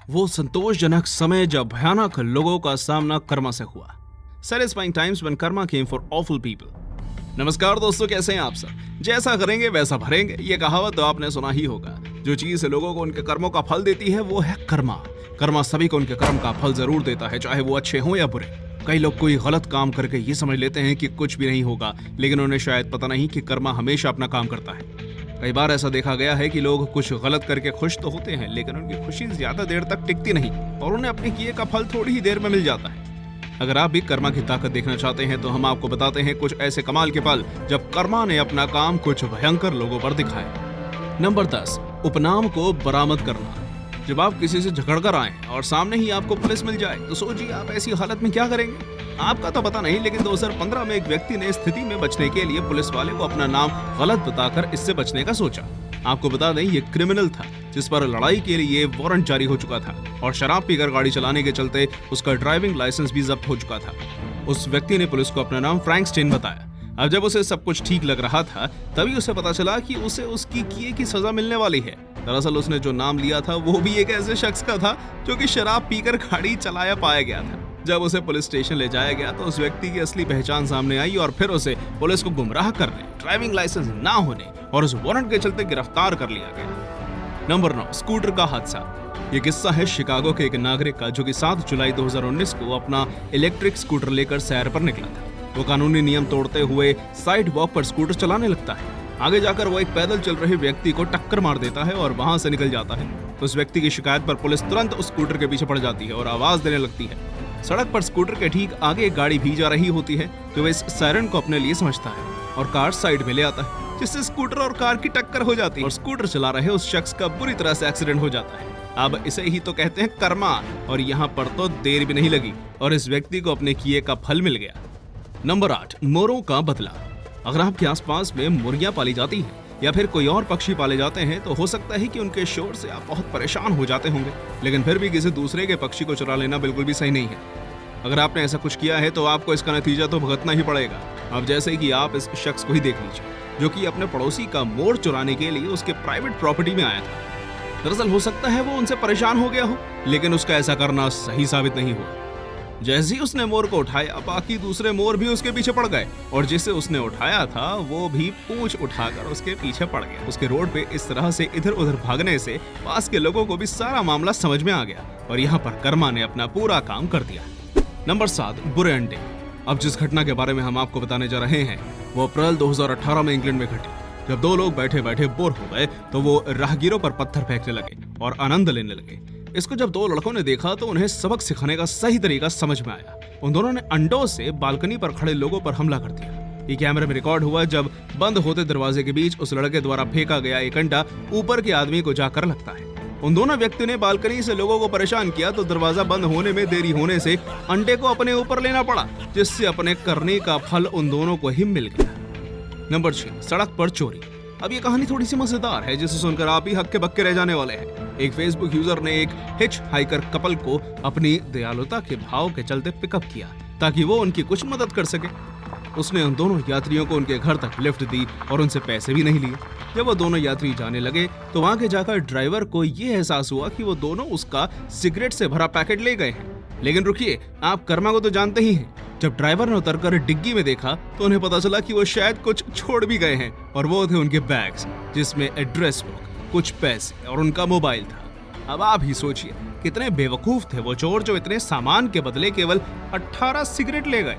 वो संतोषजनक समय जब भयानक लोगों का सामना कर्मा से हुआ। Satisfying times when karma came for awful people। नमस्कार दोस्तों, कैसे हैं आप सब। जैसा करेंगे वैसा भरेंगे, ये कहावत तो आपने सुना ही होगा। जो चीज लोगों को उनके कर्मों का फल देती है वो है कर्मा। कर्मा सभी को उनके कर्म का फल जरूर देता है, चाहे वो अच्छे हों या बुरे। कई लोग कोई गलत काम करके ये समझ लेते हैं कि कुछ भी नहीं होगा, लेकिन उन्हें शायद पता नहीं कि कर्मा हमेशा अपना काम करता है। कई बार ऐसा देखा गया है कि लोग कुछ गलत करके खुश तो होते हैं, लेकिन उनकी खुशी ज्यादा देर तक टिकती नहीं और उन्हें अपने किए का फल थोड़ी ही देर में मिल जाता है। अगर आप भी कर्मा की ताकत देखना चाहते हैं तो हम आपको बताते हैं कुछ ऐसे कमाल के पल जब कर्मा ने अपना काम कुछ भयंकर लोगों पर दिखाया। नंबर 10, उपनाम को बरामद करना। जब आप किसी से झगड़ कर आए और सामने ही आपको पुलिस मिल जाए तो सोचिए आप ऐसी हालत में क्या करेंगे। आपका तो पता नहीं, लेकिन 2015 में एक व्यक्ति ने इस स्थिति में बचने के लिए पुलिस वाले को अपना नाम गलत बताकर इससे बचने का सोचा। आपको बता दें, ये क्रिमिनल था जिस पर लड़ाई के लिए वारंट जारी हो चुका था और शराब पीकर गाड़ी चलाने के चलते उसका ड्राइविंग लाइसेंस भी जब्त हो चुका था। उस व्यक्ति ने पुलिस को अपना नाम फ्रैंकस्टीन बताया। अब जब उसे सब कुछ ठीक लग रहा था तभी उसे पता चला कि उसे उसकी किए की सजा मिलने वाली है। दरअसल उसने जो नाम लिया था वो भी एक ऐसे शख्स का था जो कि शराब पीकर गाड़ी चलाया पाया गया था। जब उसे पुलिस स्टेशन ले जाया गया तो उस व्यक्ति की असली पहचान सामने आई और फिर उसे पुलिस को गुमराह करने, ड्राइविंग लाइसेंस ना होने और उस वारंट के चलते गिरफ्तार कर लिया गया। नंबर 9, स्कूटर का हादसा। ये किस्सा है शिकागो के एक नागरिक का जो कि 7 जुलाई 2019 को अपना इलेक्ट्रिक स्कूटर लेकर सैर पर निकला था। वो कानूनी नियम तोड़ते हुए साइड वॉक पर स्कूटर चलाने लगता है। आगे जाकर वो एक पैदल चल रहे व्यक्ति को टक्कर मार देता है और वहां से निकल जाता है। उस व्यक्ति की शिकायत पर पुलिस तुरंत उस स्कूटर के पीछे पड़ जाती है और आवाज देने लगती है। सड़क पर स्कूटर के ठीक आगे एक गाड़ी भी जा रही होती है जो इस सायरन को अपने लिए समझता है और कार साइड में ले आता है, जिससे स्कूटर और कार की टक्कर हो जाती है और स्कूटर चला रहे उस शख्स का बुरी तरह से एक्सीडेंट हो जाता है। अब इसे ही तो कहते हैं कर्मा, और यहाँ पर तो देर भी नहीं लगी और इस व्यक्ति को अपने किए का फल मिल गया। नंबर 8, मोरों का बदला। अगर आपके आसपास में मुर्गियां पाली जाती हैं या फिर कोई और पक्षी पाले जाते हैं तो हो सकता है कि उनके शोर से आप बहुत परेशान हो जाते होंगे, लेकिन फिर भी किसी दूसरे के पक्षी को चुरा लेना बिल्कुल भी सही नहीं है। अगर आपने ऐसा कुछ किया है तो आपको इसका नतीजा तो भुगतना ही पड़ेगा। अब जैसे कि आप इस शख्स को ही देख लीजिए जो कि अपने पड़ोसी का मोर चुराने के लिए उसके प्राइवेट प्रॉपर्टी में आया था। दरअसल हो सकता है वो उनसे परेशान हो गया हो, लेकिन उसका ऐसा करना सही साबित नहीं हुआ। जैसे ही उसने मोर को उठाया, बाकी दूसरे मोर भी उसके पीछे पड़ गए और जिसे उसने उठाया था वो भी पूंछ उठाकर उसके पीछे पड़ गया। उसके रोड पे इस तरह से इधर उधर भागने से पास के लोगों को भी सारा मामला समझ में आ गया और यहाँ पर कर्मा ने अपना पूरा काम कर दिया। नंबर 7, बुरे अंडे। अब जिस घटना के बारे में हम आपको बताने जा रहे हैं वो अप्रैल 2018 में इंग्लैंड में घटी। जब 2 लोग बैठे बैठे बोर हो गए तो वो राहगीरों पर पत्थर फेंकने लगे और आनंद लेने लगे। इसको जब 2 लड़कों ने देखा तो उन्हें सबक सिखाने का सही तरीका समझ में आया। उन दोनों ने अंडों से बालकनी पर खड़े लोगों पर हमला कर दिया। ये कैमरे में रिकॉर्ड हुआ जब बंद होते दरवाजे के बीच उस लड़के द्वारा फेंका गया एक अंडा ऊपर के आदमी को जाकर लगता है। उन दोनों व्यक्ति ने बालकनी से लोगों को परेशान किया तो दरवाजा बंद होने में देरी होने से अंडे को अपने ऊपर लेना पड़ा, जिससे अपने करने का फल उन दोनों को ही मिल गया। नंबर 6, सड़क पर चोरी। अब ये कहानी थोड़ी सी मजेदार है जिसे सुनकर आप ही हक्के बक्के रह जाने वाले हैं। एक फेसबुक यूजर ने एक हिच हाइकर कपल को अपनी दयालुता के भाव के चलते पिकअप किया ताकि वो उनकी कुछ मदद कर सके। उसने उन दोनों यात्रियों को उनके घर तक लिफ्ट दी और उनसे पैसे भी नहीं लिए। जब वो दोनों यात्री जाने लगे तो वहां के जाकर ड्राइवर को ये एहसास हुआ कि वो दोनों उसका सिगरेट से भरा पैकेट ले गए हैं। लेकिन रुकिए, आप कर्मा को तो जानते ही हैं। जब ड्राइवर ने उतरकर डिग्गी में देखा तो उन्हें पता चला कि वो शायद कुछ छोड़ भी गए हैं और वो थे उनके बैग्स जिसमें एड्रेस बुक, कुछ पैसे और उनका मोबाइल था। अब आप ही सोचिए कितने बेवकूफ थे वो चोर जो इतने सामान के बदले केवल 18 सिगरेट ले गए।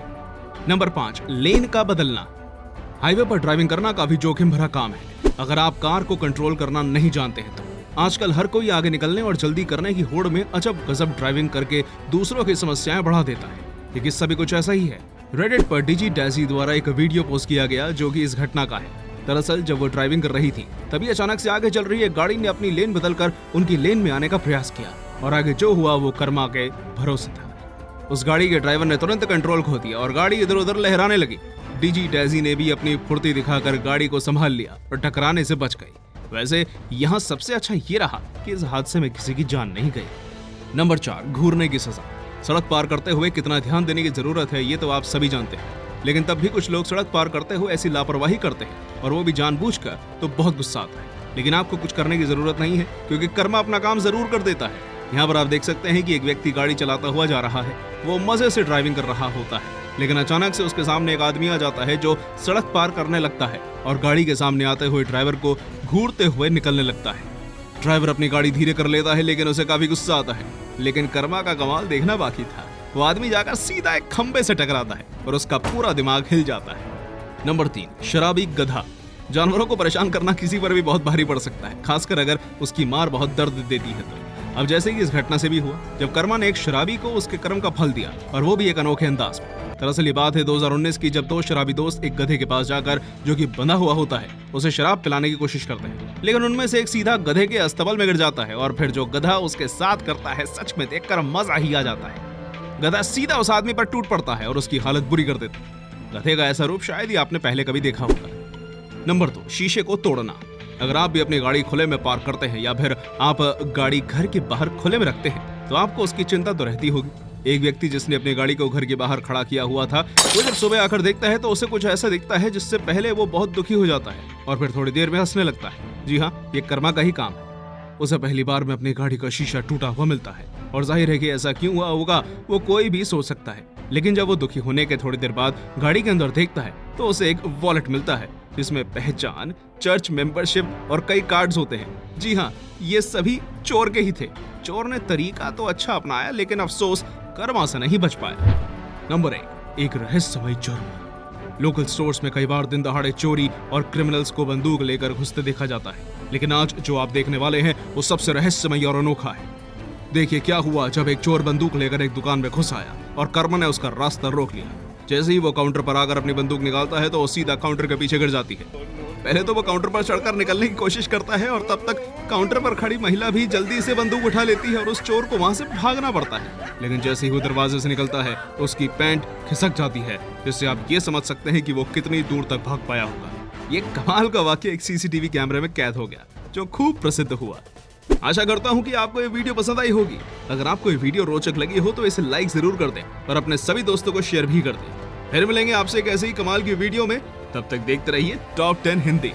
नंबर 5, लेन का बदलना। हाईवे पर ड्राइविंग करना काफी जोखिम भरा काम है। अगर आप कार को कंट्रोल करना नहीं जानते हैं तो आजकल हर कोई आगे निकलने और जल्दी करने की होड़ में अजब गजब ड्राइविंग करके दूसरों की समस्याएं बढ़ा देता है। ये किस्सा भी कुछ ऐसा ही है। रेडिट पर डीजी डैजी द्वारा एक वीडियो पोस्ट किया गया जो कि इस घटना का है। दरअसल जब वो ड्राइविंग कर रही थी तभी अचानक से आगे चल रही एक गाड़ी ने अपनी लेन बदलकर उनकी लेन में आने का प्रयास किया और आगे जो हुआ वो कर्मा के भरोसे था। उस गाड़ी के ड्राइवर ने तुरंत कंट्रोल खो दिया और गाड़ी इधर उधर लहराने लगी। डीजी डैजी ने भी अपनी फुर्ती दिखाकर गाड़ी को संभाल लिया और टकराने से बच गई। वैसे यहाँ सबसे अच्छा ये रहा कि इस हादसे में किसी की जान नहीं गई। नंबर 4, घूरने की सजा। सड़क पार करते हुए कितना ध्यान देने की जरूरत है ये तो आप सभी जानते हैं, लेकिन तब भी कुछ लोग सड़क पार करते हुए ऐसी लापरवाही करते हैं और वो भी जानबूझकर, तो बहुत गुस्सा आता है। लेकिन आपको कुछ करने की जरूरत नहीं है क्योंकि कर्मा अपना काम जरूर कर देता है। यहाँ पर आप देख सकते हैं कि एक व्यक्ति गाड़ी चलाता हुआ जा रहा है। वो मजे से ड्राइविंग कर रहा होता है, लेकिन अचानक से उसके सामने एक आदमी आ जाता है जो सड़क पार करने लगता है और गाड़ी के सामने आते हुए ड्राइवर को घूरते हुए निकलने लगता है। ड्राइवर अपनी गाड़ी धीरे कर लेता है, लेकिन उसे काफी गुस्सा आता है। लेकिन कर्मा का कमाल देखना बाकी था। वो आदमी जाकर सीधा एक खंबे से टकराता है और उसका पूरा दिमाग हिल जाता है। नंबर 3, शराबी गधा। जानवरों को परेशान करना किसी पर भी बहुत भारी पड़ सकता है, खासकर अगर उसकी मार बहुत दर्द देती है तो। अब जैसे कि इस घटना से भी हुआ, जब कर्मा ने एक शराबी को उसके कर्म का फल दिया, और वो भी एक अनोखे अंदाज में। दरअसल ये बात है 2019 की, जब 2 शराबी दोस्त एक गधे के पास जाकर, जो कि बंधा हुआ होता है, उसे शराब पिलाने की कोशिश करते हैं। लेकिन उनमें से एक सीधा गधे के अस्तबल में गिर जाता है, और फिर जो गधा उसके साथ करता है, सच में देखकर मजा ही आ जाता है। गधा सीधा उस आदमी पर टूट पड़ता है और उसकी हालत बुरी कर देता है। गधे का ऐसा रूप शायद ही आपने पहले कभी देखा होगा। नंबर 2, शीशे को तोड़ना। अगर आप भी अपनी गाड़ी खुले में पार्क करते हैं या फिर आप गाड़ी घर के बाहर खुले में रखते हैं, तो आपको उसकी चिंता तो रहती होगी। एक व्यक्ति जिसने अपनी गाड़ी को घर के बाहर खड़ा किया हुआ था, वो जब सुबह आकर देखता है तो उसे कुछ ऐसा दिखता है जिससे पहले वो बहुत दुखी हो जाता है और फिर थोड़ी देर में हंसने लगता है। जी हाँ, ये कर्मा का ही काम है। उसे पहली बार में अपनी गाड़ी का शीशा टूटा हुआ मिलता है, और जाहिर है कि ऐसा क्यों हुआ होगा वो कोई भी सोच सकता है। लेकिन जब वो दुखी होने के थोड़ी देर बाद गाड़ी के अंदर देखता है तो उसे एक वॉलेट मिलता है जिसमें पहचान, चर्च मेंबरशिप और कई कार्ड्स होते हैं। जी हाँ, ये सभी चोर के ही थे। चोर ने तरीका तो अच्छा अपनाया, लेकिन अफसोस कर्मा से नहीं बच पाया। नंबर 1, एक रहस्यमय जुर्म। लोकल स्टोर्स में कई बार दिन दहाड़े चोरी और क्रिमिनल्स को बंदूक लेकर घुसते देखा जाता है, लेकिन आज जो आप देखने वाले हैं वो सबसे रहस्यमय और अनोखा है। देखिए क्या हुआ जब एक चोर बंदूक लेकर एक दुकान में घुस आया और कर्मा ने उसका रास्ता रोक लिया। जैसे ही वो काउंटर पर आकर अपनी बंदूक निकालता है तो वो सीधा काउंटर के पीछे गिर जाती है। पहले तो वो काउंटर पर चढ़कर निकलने की कोशिश करता है, और तब तक काउंटर पर खड़ी महिला भी जल्दी से बंदूक उठा लेती है और उस चोर को वहां से भागना पड़ता है। लेकिन जैसे ही वो दरवाजे से निकलता है तो उसकी पैंट खिसक जाती है, जिससे आप ये समझ सकते हैं कि वो कितनी दूर तक भाग पाया होगा। ये कमाल का वाकया एक सीसीटीवी कैमरे में कैद हो गया, जो खूब प्रसिद्ध हुआ। आशा करता हूँ कि आपको ये वीडियो पसंद आई होगी। अगर आपको ये वीडियो रोचक लगी हो तो इसे लाइक जरूर कर दें और अपने सभी दोस्तों को शेयर भी कर दें। फिर मिलेंगे आपसे एक ऐसे ही कमाल की वीडियो में, तब तक देखते रहिए टॉप 10 हिंदी।